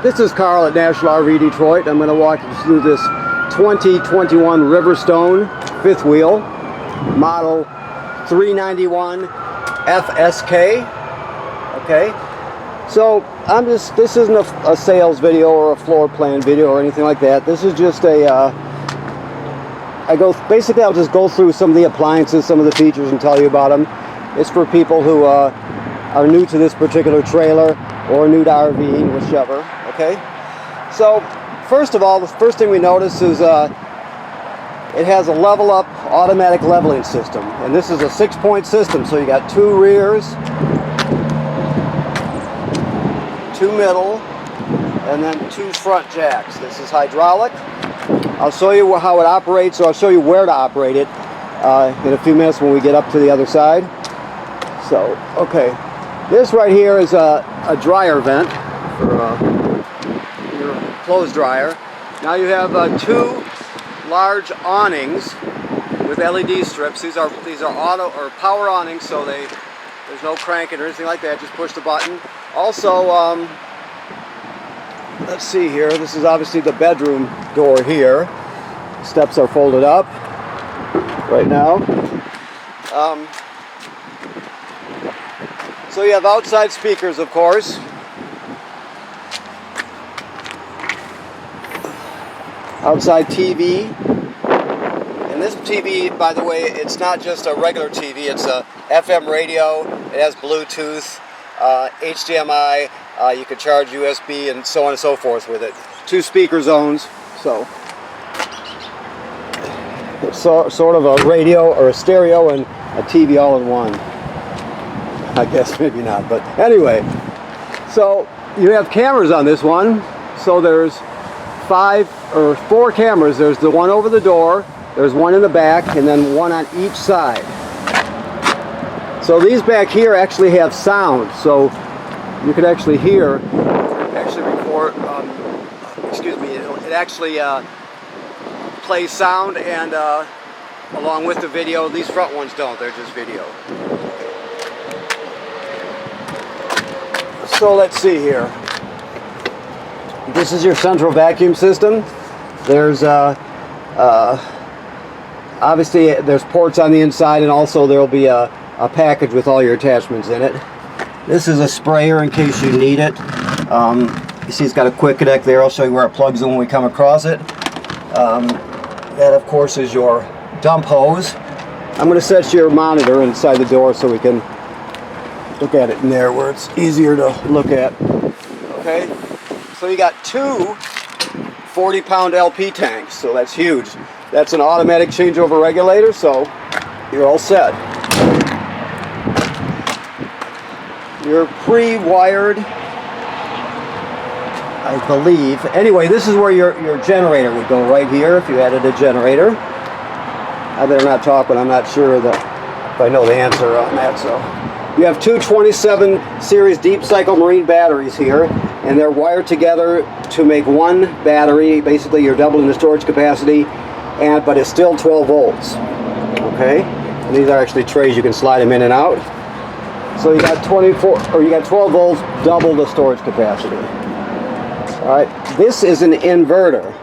This is Carl at National RV Detroit. I'm going to walk you through this 2021 RiverStone fifth wheel, model 391 FSK. Okay, so this isn't a sales video or a floor plan video or anything like that. This is just a, basically I'll just go through some of the appliances, some of the features, and tell you about them. It's for people who are new to this particular trailer or new to RVing, whichever. Okay, so first of all, the first thing we notice is it has a level up automatic leveling system, and this is a 6-point system. So you got 2 rears, 2 middle, and then 2 front jacks. This is hydraulic. I'll show you how it operates, or I'll show you where to operate it in a few minutes when we get up to the other side. So, okay, this right here is a dryer vent for your clothes dryer. Now you have 2 large awnings with LED strips. These are auto or power awnings, so there's no cranking or anything like that. Just push the button. Also, let's see here. This is obviously the bedroom door here. Steps are folded up right now. So you have outside speakers, of course. Outside TV. And this TV, by the way, it's not just a regular TV. It's a FM radio. It has Bluetooth, HDMI. You can charge USB and so on and so forth with it. 2 speaker zones. So it's sort of a radio or a stereo and a TV all in one. I guess maybe not, but anyway. So you have cameras on this one. So there's 4 cameras. There's the one over the door, there's one in the back, and then one on each side. So these back here actually have sound, so you can actually hear, actually record, excuse me, it actually plays sound and along with the video. These front ones don't, they're just video. So let's see here. This is your central vacuum system. There's obviously there's ports on the inside, and also there'll be a package with all your attachments in it. This is a sprayer in case you need it. You see it's got a quick connect there. I'll show you where it plugs in when we come across it. That of course is your dump hose. I'm going to set your monitor inside the door so we can look at it in there where it's easier to look at. Okay, so you got 2 40-pound LP tanks, so that's huge. That's an automatic changeover regulator, so you're all set. You're pre-wired, I believe. Anyway, this is where your generator would go, right here, if you added a generator. I better not talk, but I'm not sure if I know the answer on that. So you have 2 27 series deep cycle marine batteries here, and they're wired together to make one battery. Basically, you're doubling the storage capacity, but it's still 12 volts. Okay, and these are actually trays. You can slide them in and out. So you got 12 volts, double the storage capacity. All right, this is an inverter.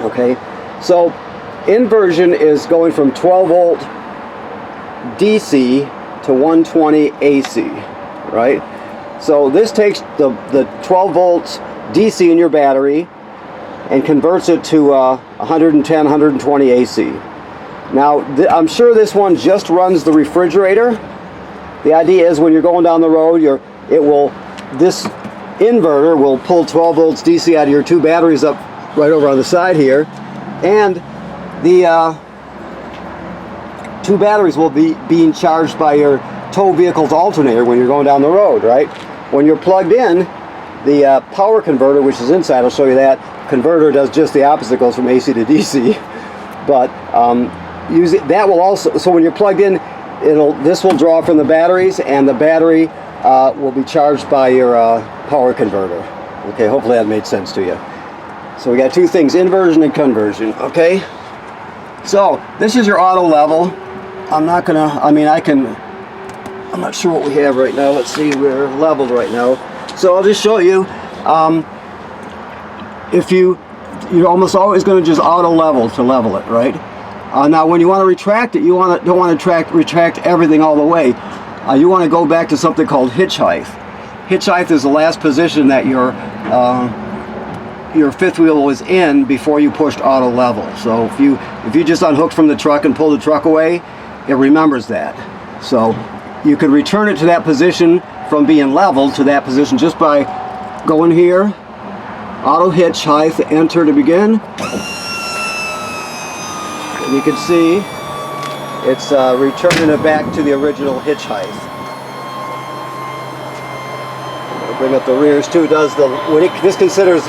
Okay, so inversion is going from 12 volt DC to 120 AC, right? So this takes the 12 volts DC in your battery and converts it to 110, 120 AC. Now, I'm sure this one just runs the refrigerator. The idea is when you're going down the road, this inverter will pull 12 volts DC out of your 2 batteries up right over on the side here, and the 2 batteries will be being charged by your tow vehicle's alternator when you're going down the road, right? When you're plugged in, the power converter, which is inside, I'll show you that, converter does just the opposite, goes from AC to DC. But that will also, so when you're plugged in, this will draw from the batteries, and the battery will be charged by your power converter. Okay, hopefully that made sense to you. So we got 2 things, inversion and conversion. Okay, so this is your auto level. I'm not sure what we have right now. Let's see, we're leveled right now. So I'll just show you If you're almost always going to just auto level to level it, right? Now, when you want to retract it, you don't want to retract everything all the way. You want to go back to something called hitch height. Hitch height is the last position that your fifth wheel was in before you pushed auto level. So if you just unhook from the truck and pull the truck away, it remembers that. So you could return it to that position from being leveled to that position just by going here, auto hitch height, enter to begin. And you can see it's returning it back to the original hitch height. I'll bring up the rears too. This considers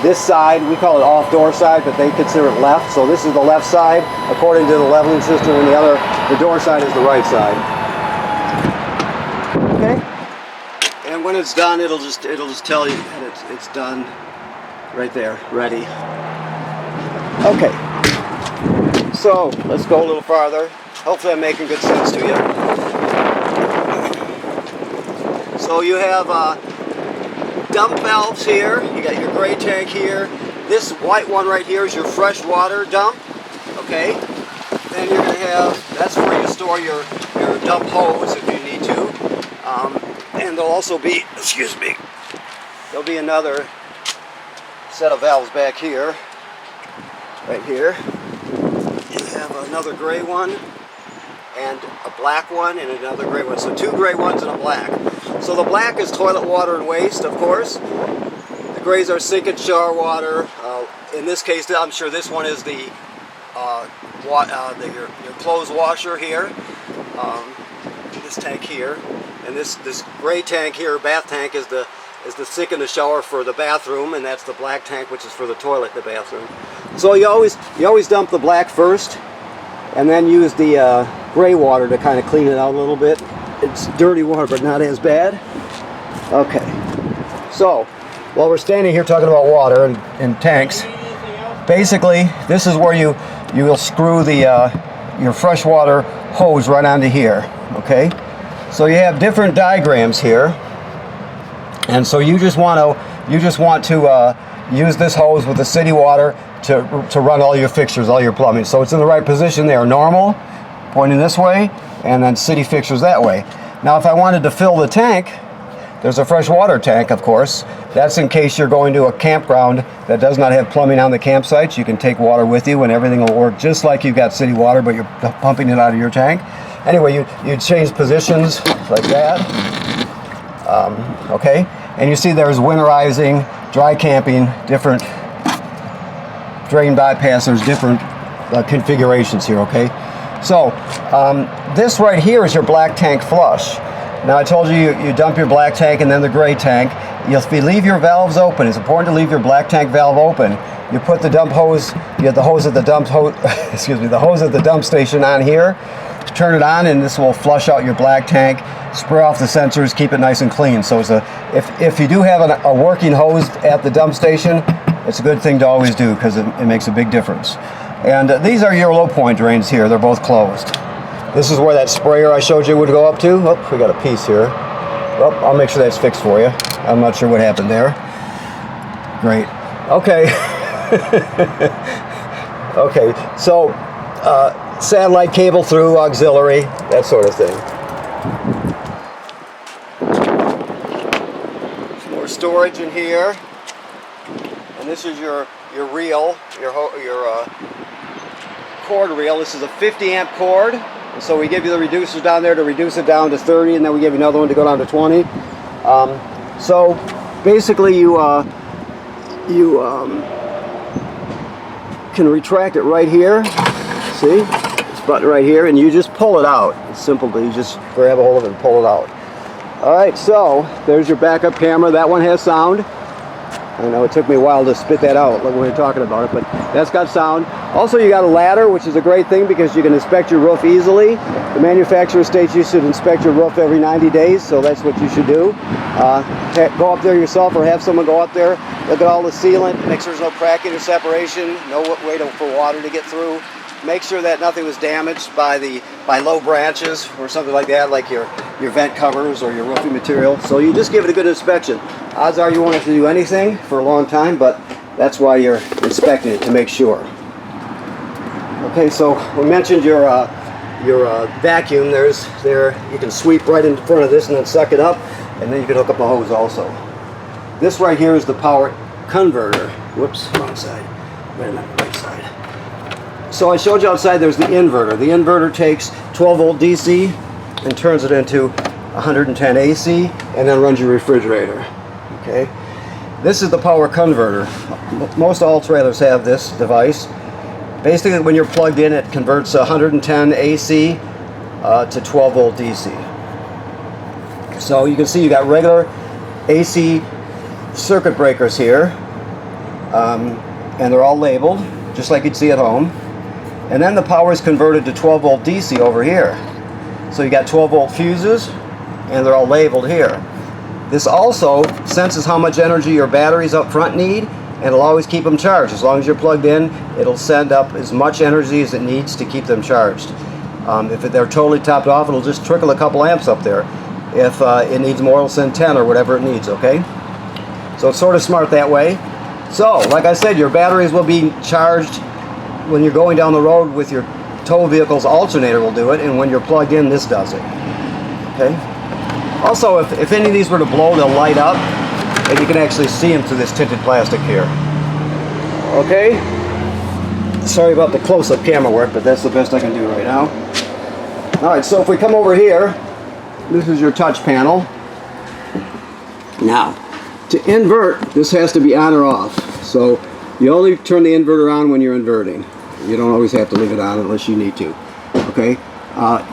this side, we call it off door side, but they consider it left. So this is the left side according to the leveling system, and the door side is the right side. Okay. And when it's done, it'll just tell you that it's done right there, ready. Okay. So let's go a little farther. Hopefully I'm making good sense to you. So you have dump valves here. You got your gray tank here. This white one right here is your fresh water dump. Okay. Then you're going to have, that's where you store your dump hose if you need to. And there'll also be, there'll be another set of valves back here. Right here. You have another gray one and a black one and another gray one. So two gray ones and a black. So the black is toilet water and waste, of course. The grays are sink and shower water. In this case, I'm sure this one is your clothes washer here. This tank here, and this gray tank here, bath tank, is the sink and the shower for the bathroom, and that's the black tank, which is for the toilet in the bathroom. So you always dump the black first, and then use the gray water to kind of clean it out a little bit. It's dirty water, but not as bad. Okay. So while we're standing here talking about water and tanks, basically this is where you will screw your freshwater hose right onto here. Okay. So you have different diagrams here, and so you just want to use this hose with the city water to run all your fixtures, all your plumbing. So it's in the right position there. Normal, pointing this way, and then city fixtures that way. Now if I wanted to fill the tank, there's a fresh water tank, of course. That's in case you're going to a campground that does not have plumbing on the campsite. You can take water with you and everything will work just like you've got city water, but you're pumping it out of your tank. Anyway, you change positions like that. Okay, and you see there's winterizing, dry camping, different drain bypass. There's different configurations here. Okay, so this right here is your black tank flush. Now I told you dump your black tank and then the gray tank. If you leave your valves open, it's important to leave your black tank valve open. You put the dump hose, you have the hose at the dump the hose at the dump station on here. Turn it on, and this will flush out your black tank, spray off the sensors, keep it nice and clean. So if you do have a working hose at the dump station, it's a good thing to always do because it makes a big difference. And these are your low point drains here. They're both closed. This is where that sprayer I showed you would go up to. Oh, we got a piece here. Oh, I'll make sure that's fixed for you. I'm not sure what happened there. Great. Okay. Okay, so satellite cable through, auxiliary, that sort of thing. Some more storage in here. And this is your reel, your cord reel. This is a 50 amp cord. And so we give you the reducers down there to reduce it down to 30, and then we give you another one to go down to 20. So basically you can retract it right here. See? This button right here, and you just pull it out. It's simple. You just grab a hold of it and pull it out. Alright, so there's your backup camera. That one has sound. I know it took me a while to spit that out when we were talking about it, but that's got sound. Also, you got a ladder, which is a great thing because you can inspect your roof easily. The manufacturer states you should inspect your roof every 90 days, so that's what you should do. Go up there yourself or have someone go up there, look at all the sealant, make sure there's no cracking or separation, no way for water to get through. Make sure that nothing was damaged by low branches or something like that, like your vent covers or your roofing material. So you just give it a good inspection. odds are you won't have to do anything for a long time, but that's why you're inspecting it, to make sure. Okay, so we mentioned your vacuum. You can sweep right in front of this and then suck it up, and then you can hook up a hose also. This right here is the power converter. Whoops, wrong side. Wait a minute, right side. So I showed you outside there's the inverter. The inverter takes 12 volt DC and turns it into 110 AC and then runs your refrigerator. Okay, this is the power converter. Most all trailers have this device. Basically, when you're plugged in, it converts 110 AC to 12 volt DC. So you can see you got regular AC circuit breakers here, and they're all labeled just like you'd see at home. And then the power is converted to 12 volt DC over here. So you got 12 volt fuses, and they're all labeled here. This also senses how much energy your batteries up front need, and it'll always keep them charged. As long as you're plugged in, it'll send up as much energy as it needs to keep them charged. If they're totally topped off, it'll just trickle a couple amps up there. If it needs more, it'll send 10 or whatever it needs, okay? So it's sort of smart that way. So, like I said, your batteries will be charged when you're going down the road with your tow vehicle's alternator will do it, and when you're plugged in, this does it. Okay? Also, if any of these were to blow, they'll light up, and you can actually see them through this tinted plastic here. Okay? Sorry about the close-up camera work, but that's the best I can do right now. Alright, so if we come over here, this is your touch panel. Now, to invert, this has to be on or off. So, you only turn the inverter on when you're inverting. You don't always have to leave it on unless you need to. Okay?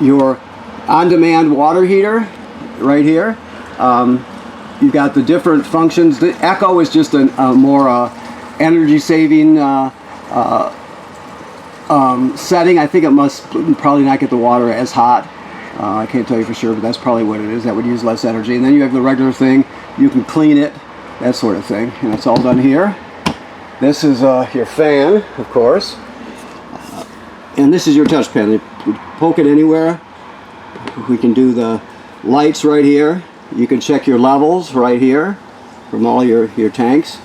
Your on-demand water heater, right here. You've got the different functions. The Echo is just a more energy-saving setting. I think it must probably not get the water as hot. I can't tell you for sure, but that's probably what it is. That would use less energy. And then you have the regular thing. You can clean it, that sort of thing. And it's all done here. This is your fan, of course. And this is your touch panel. You poke it anywhere. We can do the lights right here. You can check your levels right here from all your tanks.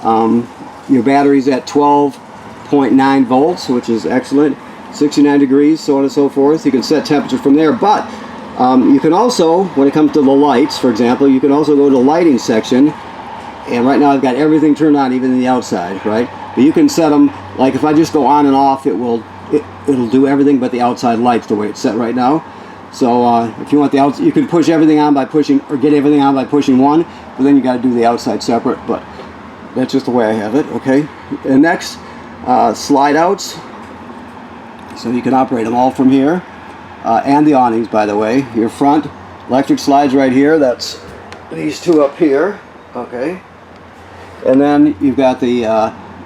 Your battery's at 12.9 volts, which is excellent. 69 degrees, so on and so forth. You can set temperature from there, but you can also, when it comes to the lights, for example, you can also go to the lighting section, and right now I've got everything turned on, even in the outside, right? But you can set them, like if I just go on and off, it'll do everything but the outside lights the way it's set right now. So if you want the outside, you can push everything on by pushing, or get everything on by pushing one, but then you got to do the outside separate, but that's just the way I have it, okay? And next, slide outs. So you can operate them all from here, and the awnings, by the way. Your front electric slides right here, that's these two up here, okay? And then you've got the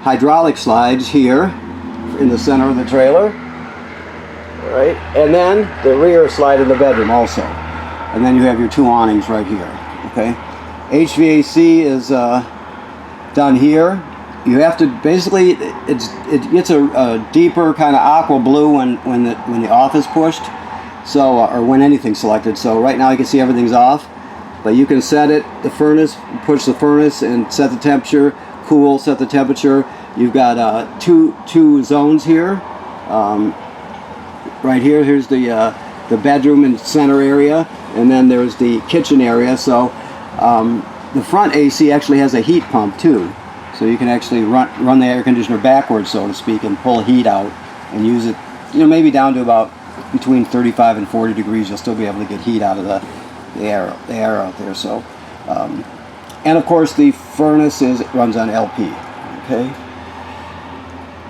hydraulic slides here in the center of the trailer, right? And then the rear slide in the bedroom also. And then you have your two awnings right here, okay? HVAC is done here. You have to basically, it gets a deeper kind of aqua blue when the off is pushed, so or when anything's selected. So right now you can see everything's off, but you can set it, the furnace, push the furnace and set the temperature, cool, set the temperature. You've got two zones here. Right here, here's the bedroom and center area, and then there's the kitchen area. So the front AC actually has a heat pump too. So you can actually run the air conditioner backwards, so to speak, and pull heat out and use it, maybe down to about between 35 and 40 degrees. You'll still be able to get heat out of the air out there. So, and of course the furnace runs on LP. Okay.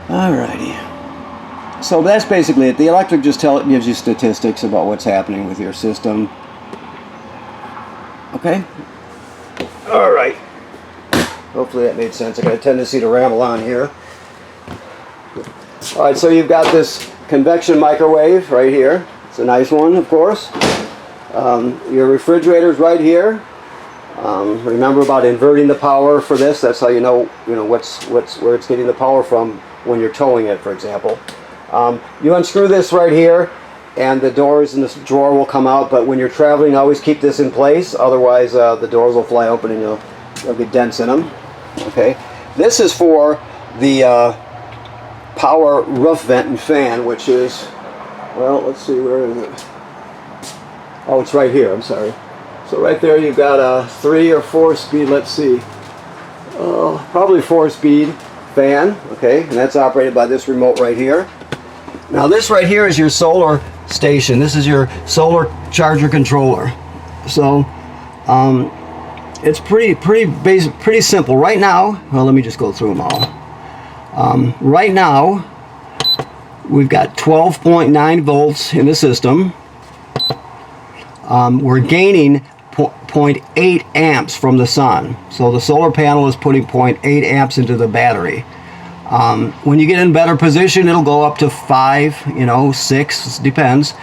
Alrighty. So that's basically it. The electric just gives you statistics about what's happening with your system. Okay. All right. Hopefully that made sense. I got a tendency to ramble on here. All right, so you've got this convection microwave right here. It's a nice one, of course. Your refrigerator's right here. Remember about inverting the power for this. That's how you know where it's getting the power from when you're towing it, for example. You unscrew this right here, and the doors in this drawer will come out. But when you're traveling, always keep this in place. Otherwise, the doors will fly open and They'll get dents in them. Okay, this is for the power roof vent and fan, which is, well, let's see, where is it? Oh, it's right here, I'm sorry. So right there you've got a 3 or 4 speed, let's see, probably 4-speed fan, okay, and that's operated by this remote right here. Now this right here is your solar station. This is your solar charger controller. So it's pretty basic, pretty simple. Right now, well, let me just go through them all. Right now, we've got 12.9 volts in the system. We're gaining 0.8 amps from the sun. So the solar panel is putting 0.8 amps into the battery. When you get in better position, it'll go up to 5, 6, it depends.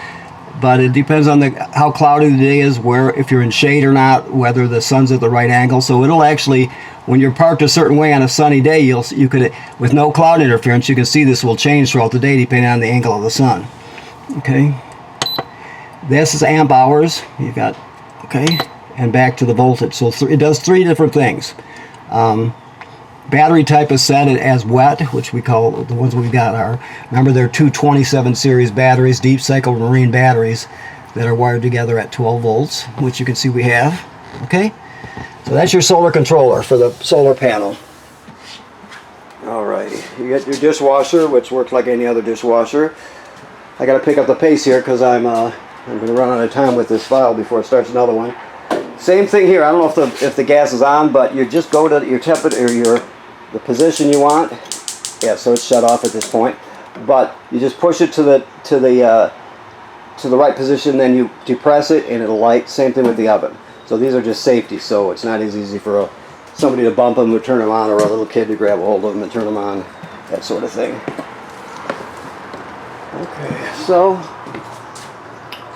But it depends on how cloudy the day is, if you're in shade or not, whether the sun's at the right angle. So it'll actually, when you're parked a certain way on a sunny day, you could, with no cloud interference, you can see this will change throughout the day depending on the angle of the sun. Okay. This is amp hours. You've got, okay, and back to the voltage. So it does 3 different things. Battery type is set as wet, which we call, the ones we've got are, remember, they're 227 series batteries, deep cycle marine batteries that are wired together at 12 volts, which you can see we have. Okay, so that's your solar controller for the solar panel. Alright, you get your dishwasher, which works like any other dishwasher. I got to pick up the pace here because I'm going to run out of time with this file before it starts another one. Same thing here. I don't know if the gas is on, but you just go to your temperature, or the position you want. Yeah, so it's shut off at this point. But you just push it to the right position, then you depress it, and it'll light. Same thing with the oven. So these are just safety. So it's not as easy for somebody to bump them or turn them on, or a little kid to grab a hold of them and turn them on, that sort of thing. Okay, so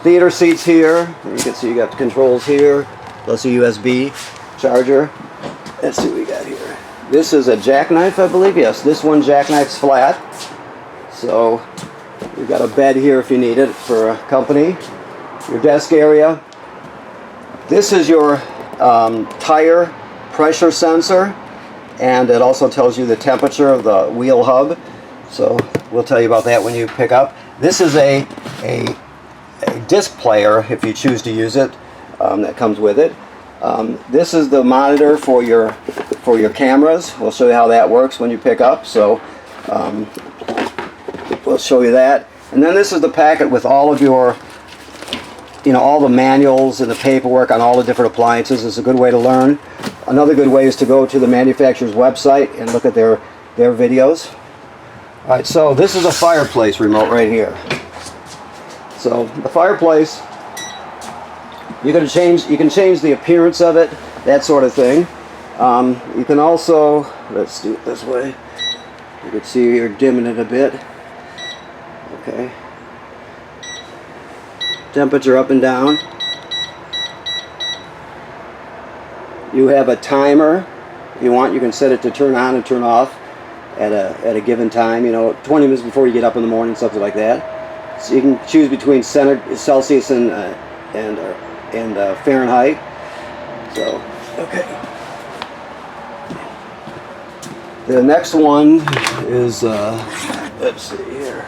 theater seats here. You can see you got the controls here, plus a USB charger. Let's see what we got here. This is a jackknife, I believe. Yes, this one jackknife's flat. So you've got a bed here if you need it for a company. Your desk area. This is your tire pressure sensor, and it also tells you the temperature of the wheel hub. So we'll tell you about that when you pick up. This is a disc player if you choose to use it, that comes with it. This is the monitor for your cameras. We'll show you how that works when you pick up. So we'll show you that. And then this is the packet with all of your, all the manuals and the paperwork on all the different appliances. It's a good way to learn. Another good way is to go to the manufacturer's website and look at their videos. All right, so this is a fireplace remote right here. So the fireplace, you can change the appearance of it, that sort of thing. You can also, let's do it this way. You can see you're dimming it a bit. Okay. Temperature up and down. You have a timer. If you want, you can set it to turn on and turn off at a given time. 20 minutes before you get up in the morning, something like that. So you can choose between Celsius and Fahrenheit. So, okay. The next one is, let's see here.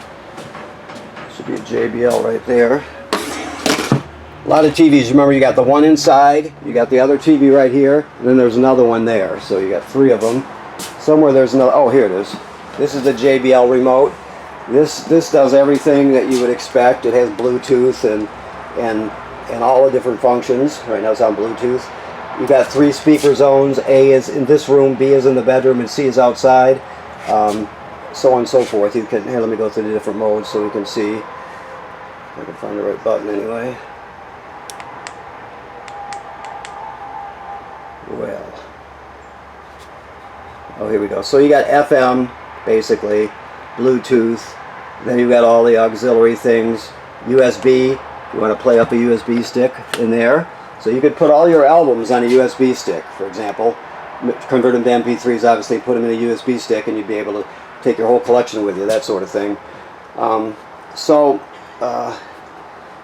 Should be a Jbl right there. A lot of TVs. Remember, you got the one inside, you got the other TV right here, and then there's another one there. So you got 3 of them. Somewhere there's another. Oh, here it is. This is the Jbl Remote. This does everything that you would expect. It has Bluetooth and all the different functions. Right now it's on Bluetooth. You got 3 speaker zones. A is in this room, B is in the bedroom, and C is outside. So on and so forth. You can, here, let me go through the different modes so we can see. If I can find the right button anyway. Well. Oh, here we go. So you got FM, basically, Bluetooth. Then you've got all the auxiliary things. USB. You want to play up a USB stick in there. So you could put all your albums on a USB stick, for example. Convert them to MP3s, obviously, put them in a USB stick, and you'd be able to take your whole collection with you, that sort of thing.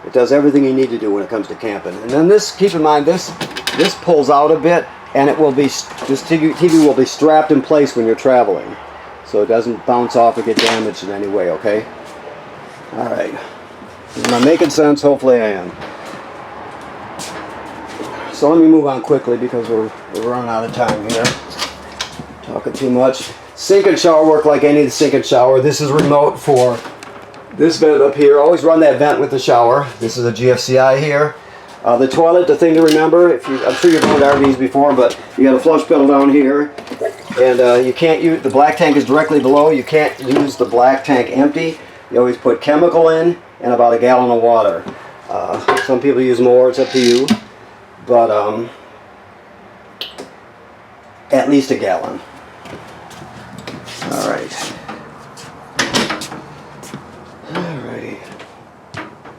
It does everything you need to do when it comes to camping. And then this, keep in mind, this pulls out a bit. and it will be, this TV will be strapped in place when you're traveling, so it doesn't bounce off or get damaged in any way, okay? All right. Am I making sense? Hopefully I am. So let me move on quickly because we're running out of time here. Talking too much. Sink and shower work like any sink and shower. This is remote for this vent up here. Always run that vent with the shower. This is a GFCI here. The toilet, the thing to remember, I'm sure you've owned RVs before, but you got a flush pedal down here, and you can't use, the black tank is directly below. You can't use the black tank empty. You always put chemical in and about a gallon of water. Some people use more, it's up to you, but at least a gallon. All right.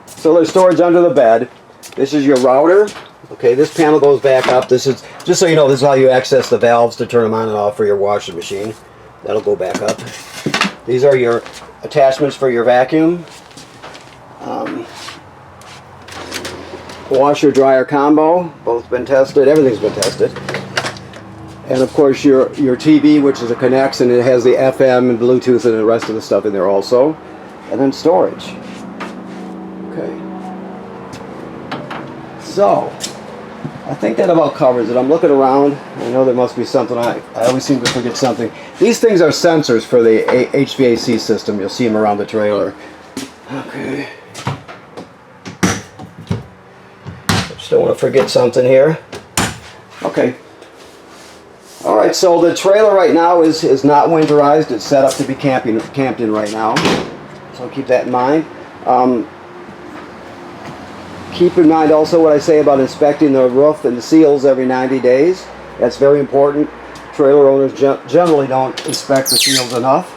So there's storage under the bed. This is your router. Okay, this panel goes back up. This is, just so you know, this is how you access the valves to turn them on and off for your washing machine. That'll go back up. These are your attachments for your vacuum. Washer dryer combo, both been tested. Everything's been tested. And of course your TV, which is a connects, and it has the FM and Bluetooth and the rest of the stuff in there also. And then storage. Okay. So, I think that about covers it. I'm looking around. I know there must be something. I always seem to forget something. These things are sensors for the HVAC system. You'll see them around the trailer. Okay. Just don't want to forget something here. Okay. All right, so the trailer right now is not winterized. It's set up to be camped in right now. So keep that in mind. Keep in mind also what I say about inspecting the roof and the seals every 90 days. That's very important. Trailer owners generally don't inspect the seals enough.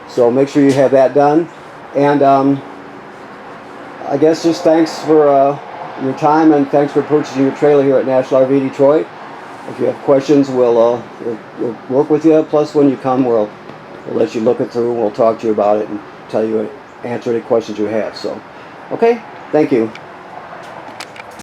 So make sure you have that done. And I guess just thanks for your time, and thanks for purchasing your trailer here at National RV Detroit. If you have questions, we'll work with you. Plus, when you come, we'll let you look it through, and we'll talk to you about it and answer any questions you have. So, okay, thank you.